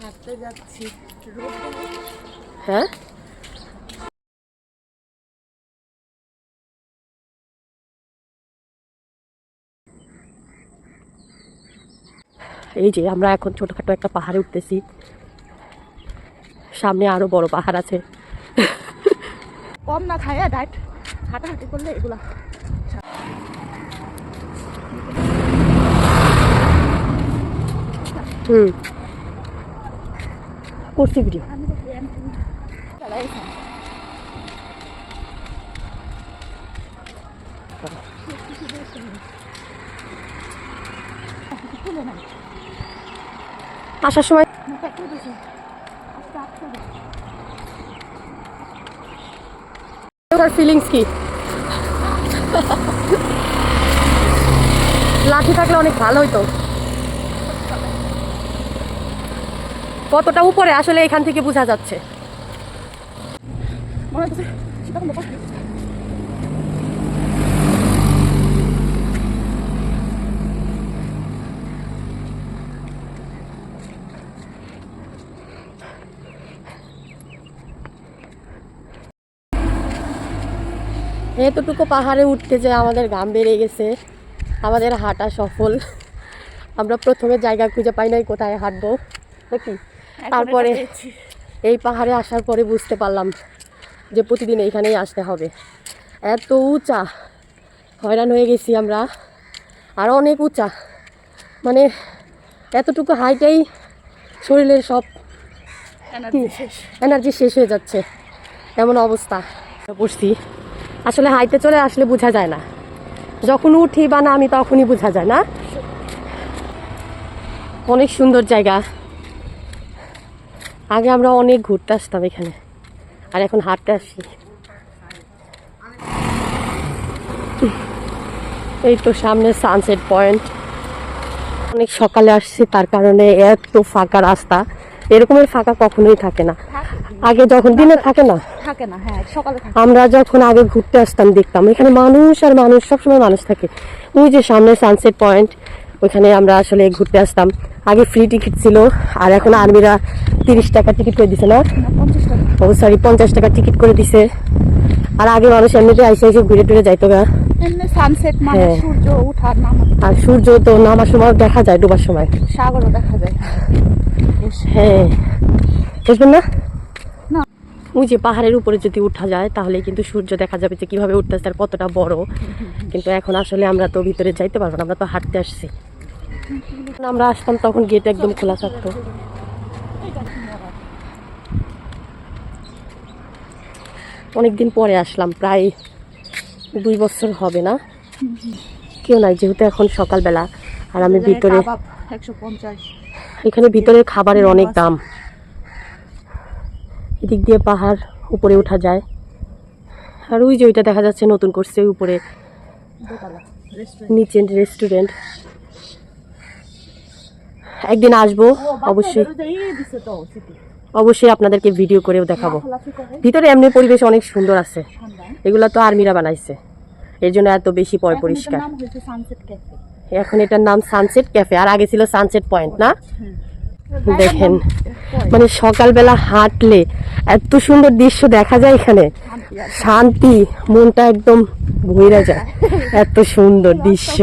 হাঁটতে যাচ্ছি। হ্যাঁ এই যে আমরা এখন ছোটখাটো একটা পাহাড়ে উঠতেছি, সামনে আরো বড় পাহাড় আছে। কম না খাইয়া ডাইট হাঁটাহাঁটি করলে এগুলা করছি ভিডিও। আসার সময় ফিলিংস কি? লাঠি থাকলে অনেক ভালো হইতো। কতটা উপরে আসলে এখান থেকে বোঝা যাচ্ছে। এতটুকু পাহাড়ে উঠতে যে আমাদের ঘাম বেড়ে গেছে, আমাদের হাঁটা সফল। আমরা প্রথমে জায়গা খুঁজে পাই নাই কোথায় হাঁটবো নাকি, তারপরে এই পাহাড়ে আসার পরে বুঝতে পারলাম যে প্রতিদিন এইখানেই আসতে হবে। এত উঁচা, হয়রান হয়ে গেছি আমরা। আর অনেক উঁচা, মানে এতটুকু হাইটেই শরীরের সব এনার্জি শেষ হয়ে যাচ্ছে, এমন অবস্থা। পড়ছি আসলে হাইটে চলে আসলে বোঝা যায় না, যখন উঠি বা নামি তখনই বোঝা যায় না। অনেক সুন্দর জায়গা। আগে আমরা অনেক ঘুরতে আসতাম এখানে, আর এখন হাঁটতে আসি। এই তো সামনে সানসেট পয়েন্ট। অনেক সকালে আসছি, তার কারণে এত ফাঁকা রাস্তা। এরকমের ফাঁকা কখনোই থাকে না। আগে যখন দিনে থাকে না, হ্যাঁ সকালে আমরা যখন আগে ঘুরতে আসতাম দেখতাম এখানে মানুষ আর মানুষ, সবসময় মানুষ থাকে। ওই যে সামনে সানসেট পয়েন্ট, ওইখানে আমরা আসলে ঘুরতে আসতাম। আগে ফ্রি টিকিট ছিল, আর এখন আর্মিরা 30 টাকা টিকিট করে দিছে না, 50 টাকা টিকিট করে দিছে। আর আগে মানুষ এমনিতে আইসে ঘুরে টুরে যাইতো গা। সানসেট মানে সূর্য ওঠা নামা, আর সূর্য তো নামার সময় দেখা যায়, ডোবার সময় সাগরও দেখা যায়। হ্যাঁ বুঝবেন না, ওই যে পাহাড়ের উপরে যদি উঠা যায় তাহলে কিন্তু সূর্য দেখা যাবে যে কিভাবে উঠতেছে আর কতটা বড়। কিন্তু এখন আসলে আমরা তো ভিতরে যাইতে পারবো না, আমরা তো হাঁটতে আসছি। আমরা আসতাম তখন গেট একদম খোলা থাকতো। অনেকদিন পরে আসলাম, প্রায় 2 বছর হবে না। কেউ নাই যেহেতু এখন সকালবেলা, আর আমি ভিতরে। 150 এখানে ভিতরে খাবারের অনেক দাম। এদিক দিয়ে পাহাড় উপরে ওঠা যায়। আর ওই যে ওইটা দেখা যাচ্ছে নতুন করছে উপরে, নিচে রেস্টুরেন্ট। একদিন আসবো অবশ্যই, অবশ্যই আপনাদেরকে ভিডিও করেও দেখাবো। ভিতরে এমনি পরিবেশ অনেক সুন্দর আছে, এগুলা তো আর্মিরা বানাইছে, এর জন্য এত বেশি পরিষ্কার। এখন এটার নাম সানসেট ক্যাফে, আর আগে ছিল সানসেট পয়েন্ট না। দেখেন মানে সকালবেলা হাঁটলে এত সুন্দর দৃশ্য দেখা যায় এখানে, শান্তি, মনটা একদম ভরে যায়। এত সুন্দর দৃশ্য,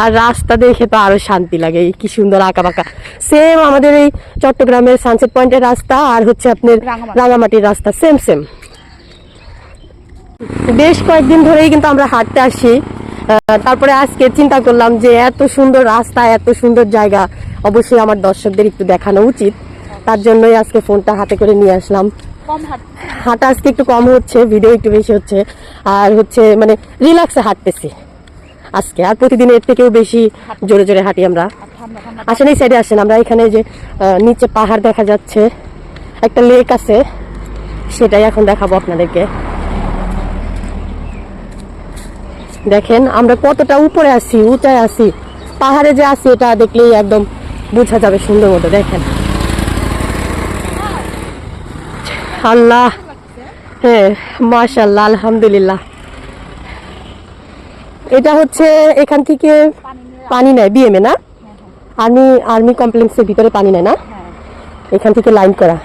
আর রাস্তা দেখে তো আরো শান্তি লাগে। কি সুন্দর আঁকা বাঁকা, সেম আমাদের এই চট্টগ্রামের সানসেট পয়েন্টের রাস্তা আর হচ্ছে আপনার রাঙামাটির রাস্তা সেম সেম। বেশ কয়েকদিন ধরেই কিন্তু আমরা হাঁটতে আসি। তারপরে আজকে চিন্তা করলাম যে এত সুন্দর রাস্তা, এত সুন্দর জায়গা, অবশ্যই আমার দর্শকদের একটু দেখানো উচিত। তার জন্যই আজকে ফোনটা হাতে করে নিয়ে আসলাম। হাঁটা আজকে একটু কম হচ্ছে, ভিডিও একটু বেশি হচ্ছে, আর হচ্ছে মানে রিল্যাক্সে হাঁটতেছি আজকে। আর প্রতিদিন এর থেকেও বেশি জোরে জোরে হাঁটি আমরা। আসেন এই সাইডে আসেন, আমরা এখানে যে নিচে পাহাড় দেখা যাচ্ছে, একটা লেক আছে, সেটাই এখন দেখাবো আপনাদেরকে। দেখেন আমরা কতটা উপরে আছি, উঁচায় আছি। পাহাড়ে যে আছি এটা দেখলেই একদম বোঝা যাবে সুন্দর মতো। দেখেন আল্লাহ, হ্যাঁ মাশাআল্লাহ, আলহামদুলিল্লাহ। এটা হচ্ছে এখান থেকে পানি নেয় বিএমএ না, আর্মি কমপ্লেক্সের ভিতরে পানি নেয় না। এখান থেকে লাইন করা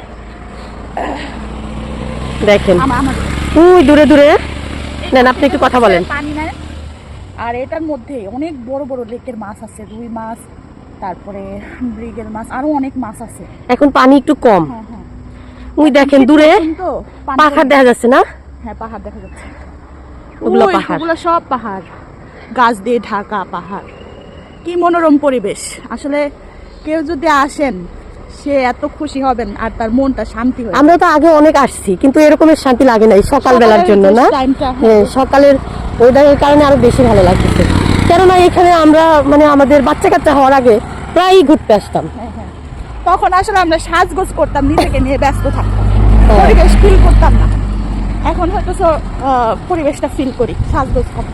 দেখেন। আমার ওই দূরে দূরে নেন, আপনি একটু কথা বলেন। পানি নেন, আর এটার মধ্যে অনেক বড় বড় লেকের মাছ আছে, রুই মাছ, তারপরে মৃগেল মাছ, আরো অনেক মাছ আছে। এখন পানি একটু কম। হ্যাঁ হ্যাঁ, ওই দেখেন দূরে তো পাহাড় দেখা যাচ্ছে না? হ্যাঁ পাহাড় দেখা যাচ্ছে, ওগুলো ওই, পাহাড়। ওগুলো সব পাহাড়, গাছ দিয়ে ঢাকা পাহাড়। কি মনোরম পরিবেশ। আসলে কেউ যদি আসেন সে এত খুশি হবেন আর তার মনটা শান্তি হবে। আমরা তো আগে অনেক আসছি, কিন্তু এরকমের শান্তি লাগে নাই সকালবেলার জন্য না। হ্যাঁ, সকালের ওয়েদারের কারণে আরো বেশি ভালো লাগতেছে। কেননা এখানে আমরা মানে আমাদের বাচ্চা কাচ্চা হওয়ার আগে প্রায়ই ঘুরতে আসতাম। তখন আসলে আমরা সাজগোজ করতাম, নিজেকে নিয়ে ব্যস্ত থাকতাম, হ্যাঁ। পরিবেশ ফিল করতাম না। এখন হয়তো পরিবেশটা ফিল করি, সাজগোজ করি।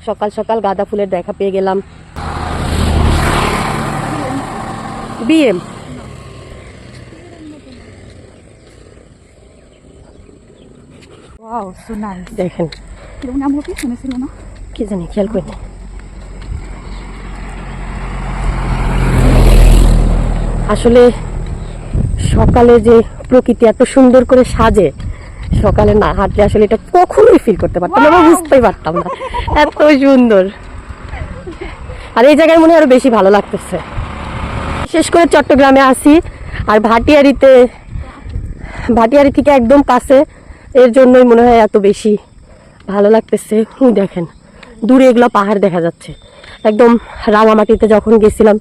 সকাল সকাল গাঁদা ফুলের দেখা পেয়ে গেলাম। BM wow, so nice. দেখেন, কিরকম নাম হবে শুনেছিল না? কি জানি, খেয়াল করি। আসলে সকালে যে প্রকৃতি এত সুন্দর করে সাজে, সকালে না হাঁটলে আসলে এটা কখনোই ফিল করতে পারতাম না, বুঝতেই পারতাম না এত সুন্দর। আর এই জায়গায় মনে হয় আরো বেশি ভালো লাগতেছে। বিশেষ করে চট্টগ্রামে আসি আর ভাটিয়ারি থেকে একদম কাছে, এর জন্যই মনে হয় এত বেশি ভালো লাগতেছে। দেখেন দূরে এগুলো পাহাড় দেখা যাচ্ছে, একদম রাঙামাটিতে যখন গেছিলাম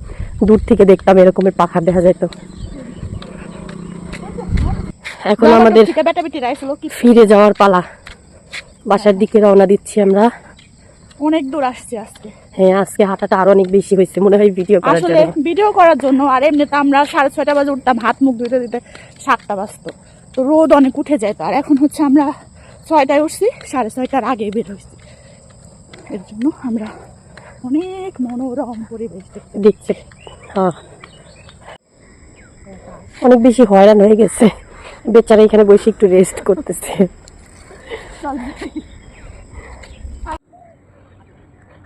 দূর থেকে দেখতাম এরকমের পাহাড় দেখা যেত। এখন আমাদের ফিরে যাওয়ার পালা, বাসার দিকে রওনা দিচ্ছি আমরা। অনেক দূর আসছে আজকে। হ্যাঁ, আজকে হাঁটাটা আরো অনেক বেশি হয়েছে মনে হয় ভিডিও করার আসলে জন্য। ভিডিও করার জন্য, আর এমনিতে আমরা 6:30 বাজে উঠতাম, হাত মুখ ধুতে দিতে 7টা বাজতো, তো রোদ অনেক উঠে যেত। আর এখন হচ্ছে আমরা 6টায় উঠছি, 6:30টার আগে বের হয়েছি। এর জন্য আমরা অনেক মনোরম পরিবেশ দেখতে। হ্যাঁ, অনেক বেশি হয়রান হয়ে গেছে বেচারা, এখানে বসে একটু রেস্ট করতেছে।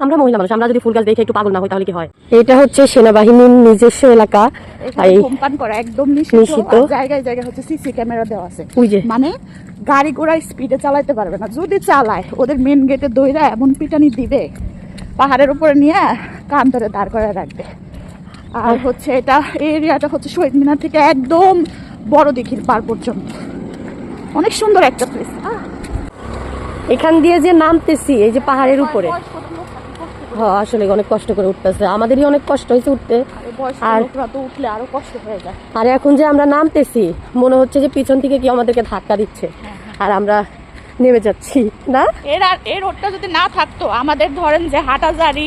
আমরা মহিলা মানুষ, আমরা যদি ফুল গাছ দেখে একটু পাগল না হই তাহলে কি হয়? এটা হচ্ছে সেনাবাহিনীর নিজস্ব এলাকা, ধূমপান করা একদম নিষিদ্ধ। জায়গায় জায়গায় হচ্ছে সিসি ক্যামেরা দেওয়া আছে, মানে গাড়ি ঘোড়া স্পিডে চালাইতে পারবে না। যদি চালায় ওদের মেন গেটে দইরা এমন পিটানি দিবে, পাহাড়ের উপরে নিয়ে কান ধরে দাঁড় করে রাখবে। আর হচ্ছে এটা, এই এরিয়াটা হচ্ছে শহীদ মিনার থেকে একদম বড় দিঘির পার পর্যন্ত, অনেক সুন্দর একটা প্লেস। এখান দিয়ে যে নামতেছি এই যে পাহাড়ের উপরে, হ্যাঁ আসলে অনেক কষ্ট করে উঠতেছে, আমাদেরই অনেক কষ্ট হয়েছে উঠতে। আর উঠলে আরো কষ্ট হয়ে যায়। আর এখন যে আমরা নামতেছি মনে হচ্ছে যে পিছন থেকে কি আমাদেরকে ধাক্কা দিচ্ছে, আর আমরা নেমে যাচ্ছি না। এই রোডটা যদি না থাকতো, আমাদের ধরেন যে হাটাজারি,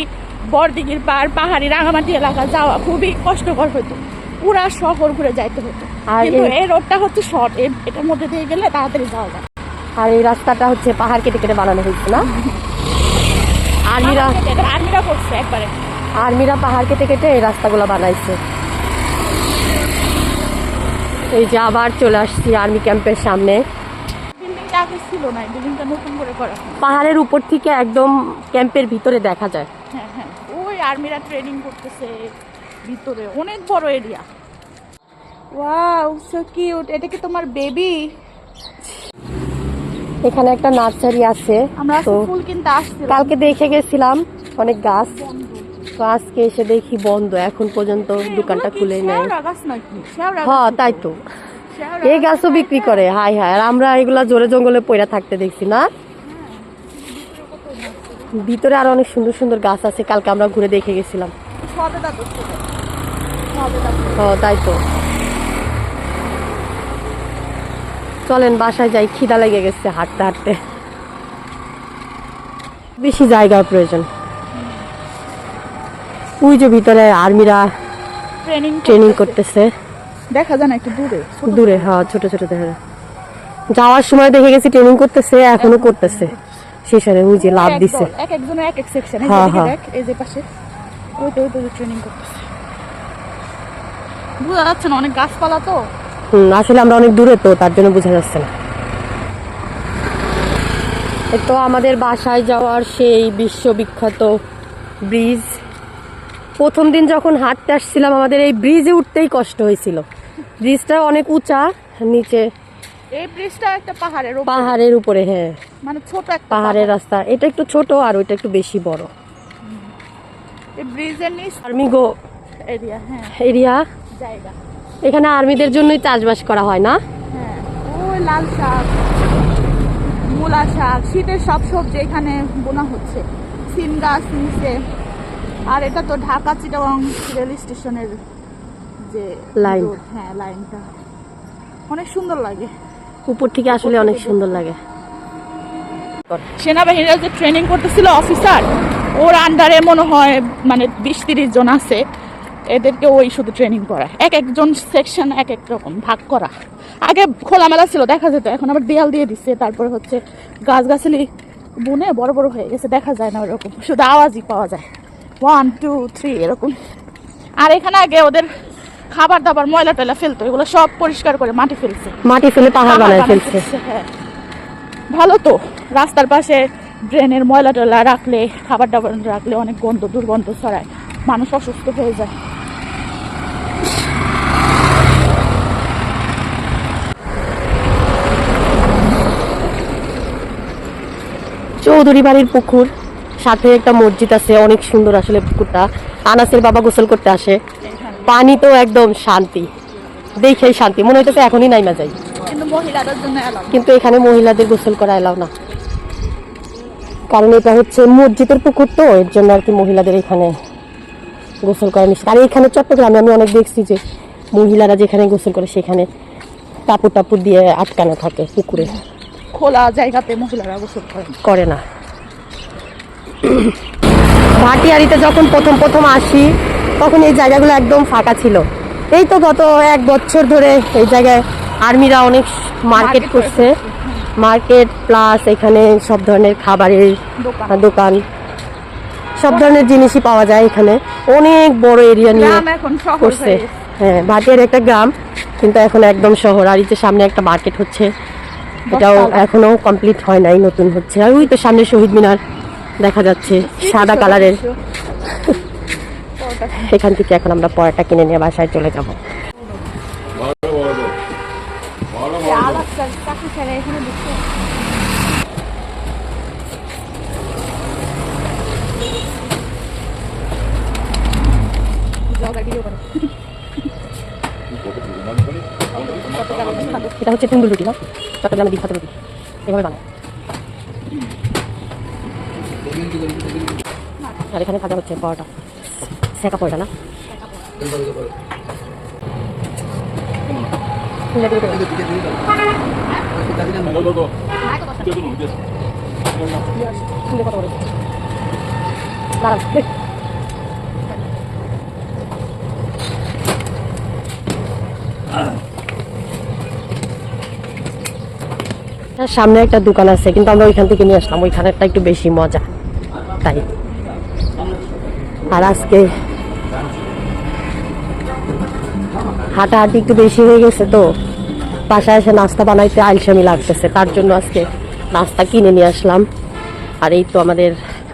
বড়দিঘির পার, পাহাড়ি রাঙামাটি এলাকা যাওয়া খুবই কষ্টকর হতো, পুরা শহর ঘুরে যাইতে হতো। আর কিন্তু এই রোডটা হচ্ছে শর্ট, এটার মধ্যে দিয়ে গেলে তাড়াতাড়ি যাওয়া যায়। আর এই রাস্তাটা হচ্ছে পাহাড় কেটে কেটে বানানো হয়েছে না, আর্মিরা করছে একবারে, আর্মিরা পাহাড় কেটে কেটে এই রাস্তাগুলো বানাইছে। এই যে আবার চলে আসছি আর্মি ক্যাম্পের সামনে। বিল্ডিংটা আগে ছিল না, বিল্ডিংটা নতুন করে করা। পাহাড়ের উপর থেকে একদম ক্যাম্পের ভিতরে দেখা যায়। হ্যাঁ হ্যাঁ, ওই আর্মিরা ট্রেনিং করতেছে ভিতরে, অনেক বড় এরিয়া। Wow, so cute. এটা কি তোমার বেবি? এখানে একটা নার্সারি আছে, আমরা তো ফুল কিনতে আসছিলাম, কালকে দেখে গেছিলাম অনেক গাছ, তো আজকে এসে দেখি বন্ধ, এখন পর্যন্ত দোকানটা খুলে নেই। হ্যাঁ তাই তো, এই গাছও বিক্রি করে। হাই হাই, আর আমরা এগুলা জোরে জঙ্গলে পয়রা থাকতে দেখছি না। ভিতরে আরো অনেক সুন্দর সুন্দর গাছ আছে, কালকে আমরা ঘুরে দেখে গেছিলাম। হ্যাঁ তাই তো, চলেন বাসায় যাই, খিদা লেগে গেছে হাঁটতে হাঁটতে। বেশি জায়গার প্রয়োজন। ওই যে ভিতরে আর্মিরা ট্রেনিং করতেছে, দেখা যায় না একটু দূরে দূরে। হ্যাঁ, ছোট ছোট দেখা যায়। যাওয়ার সময় দেখে গেছি ট্রেনিং করতেছে, এখনো করতেছে। শেষে ওই যে লাভ দিচ্ছে, এক একজনের এক এক সেকশন। এই যে পাশে ওই তো ট্রেনিং করতেছে, বোঝা যাচ্ছে না, অনেক গাছপালা তো। আসলে আমরা অনেক দূরে তো, তার জন্য বোঝা যাচ্ছে না। তো আমাদের বাসায় যাওয়ার সেই বিশ্ববিখ্যাত ব্রিজ, প্রথম দিন যখন হাঁটতে আসছিলাম আমাদের এই ব্রিজে উঠতেই কষ্ট হয়েছিল। ব্রিজটা অনেক উঁচা, নিচে এই ব্রিজটা একটা পাহাড়ের উপরে। হ্যাঁ, মানে ছোট একটা পাহাড়ের রাস্তা। এটা একটু ছোট আর ওইটা একটু বেশি বড়। এই ব্রিজের নিচ আর্মি গো এরিয়া। হ্যাঁ, এরিয়া জায়গা। এখানে আর্মিদের জন্যই চাষবাস করা হয় না? হ্যাঁ, ওই লাল শাক, মূলা শাক, শীতের সব সবজি এখানে বোনা হচ্ছে। সিম গাছ নিচে। আর এটা তো ঢাকা চিটাগাং রেল স্টেশনের যে লাইন। রোড, হ্যাঁ লাইনটা অনেক সুন্দর লাগে। উপর থেকে আসলে অনেক সুন্দর লাগে। সেনাবাহিনীরা যে ট্রেনিং করতেছিল অফিসার, ওর আন্ডারে মনে হয় মানে 20-30 জন আছে। এদেরকে ওই শুধু ট্রেনিং করা, এক একজন সেকশন এক এক রকম ভাগ করা। আগে খোলামেলা ছিল, দেখা যেত, এখন আবার দেয়াল দিয়ে দিচ্ছে। তারপরে হচ্ছে গাছগাছালি বুনে বড় বড় হয়ে গেছে, দেখা যায় না ওরকম, শুধু আওয়াজই পাওয়া যায় 1 2 3 এরকম। আর এখানে আগে ওদের খাবার দাবার ময়লা টয়লা ফেলতো, এগুলো সব পরিষ্কার করে মাটি ফেলে পাহাড় বানায় ফেলছে। হ্যাঁ, ভালো তো। রাস্তার পাশে ড্রেনের ময়লা টয়লা রাখলে, খাবার দাবার রাখলে অনেক দুর্গন্ধ ছড়ায়, মানুষ অসুস্থ হয়ে যায়। চৌধুরী বাড়ির পুকুর, সাথে একটা মসজিদ আছে, অনেক সুন্দর আসলে পুকুরটা। আনাসের বাবা গোসল করতে আসে, পানি তো একদম শান্তি, দেখেই শান্তি মনে হইতেছে এখনই নাইমা যাই। কিন্তু এখানে মহিলাদের গোসল করা এলাও না, কারণ এটা হচ্ছে মসজিদের পুকুর, তো এর জন্য আর কি মহিলাদের এখানে গোসল করা নিষেধ। আর এখানে চট্টগ্রামে আমি অনেক দেখছি যে মহিলারা যেখানে গোসল করে সেখানে কাপড় টাপুর দিয়ে আটকানো থাকে পুকুরে, খোলা জায়গাতে মহিলারা গোসল করে না। ভাটিয়ারিতে যখন প্রথম আসি তখন এই জায়গাগুলো একদম ফাঁকা ছিল। এই তো গত 1 বছর ধরে এই জায়গায় আর্মিরা অনেক মার্কেট করছে, মার্কেট প্লাস এখানে সব ধরনের খাবারের দোকান, সব ধরনের জিনিসই পাওয়া যায় এখানে। অনেক বড় এরিয়া নিয়ে করছে। হ্যাঁ, ভাটিয়ার একটা গ্রাম, কিন্তু এখন একদম শহর। আর এই যে সামনে একটা মার্কেট হচ্ছে, এটাও এখনো কমপ্লিট হয় নাই, নতুন হচ্ছে। আর ওই তো সামনে শহীদ মিনার দেখা যাচ্ছে সাদা কালারের। এখান থেকে এখন আমরা পরোটা কিনে নিয়ে বাসায় চলে যাব। এটা হচ্ছে তন্দুর রুটি, না চট্টগ্রামের বিখ্যাত রুটি, এভাবে বানায়। আর এখানে ভাজা হচ্ছে পরোটা, সেকা পরোটা না। সামনে একটা দোকান আছে, কিন্তু আমরা ওইখান থেকে নিয়ে আসলাম, ওইখানেরটা একটু বেশি মজা তাই। আর আজকে হাঁটাহাঁটি একটু বেশি হয়ে গেছে, তো বাসায় এসে নাস্তা বানাইতে আলসামি লাগতেছে, তার জন্য আজকে নাস্তা কিনে নিয়ে আসলাম। আর এই তো আমাদের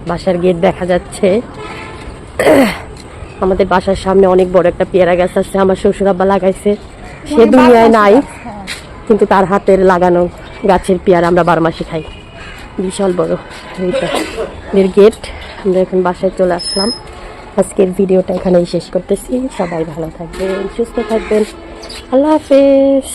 বাসার গেট দেখা যাচ্ছে। আমাদের বাসার সামনে অনেক বড় একটা পেয়ারা গাছ আছে, আমার শ্বশুর আব্বা লাগাইছে। সে দুনিয়ায় নাই, কিন্তু তার হাতের লাগানো গাছের পেয়ারা আমরা 12 মাসে খাই, বিশাল বড়। এইটা গেট। আমরা এখন বাসায় চলে আসলাম। আজকের ভিডিওটা এখানেই শেষ করতেছি। সবাই ভালো থাকবেন, সুস্থ থাকবেন, আল্লাহ হাফেজ।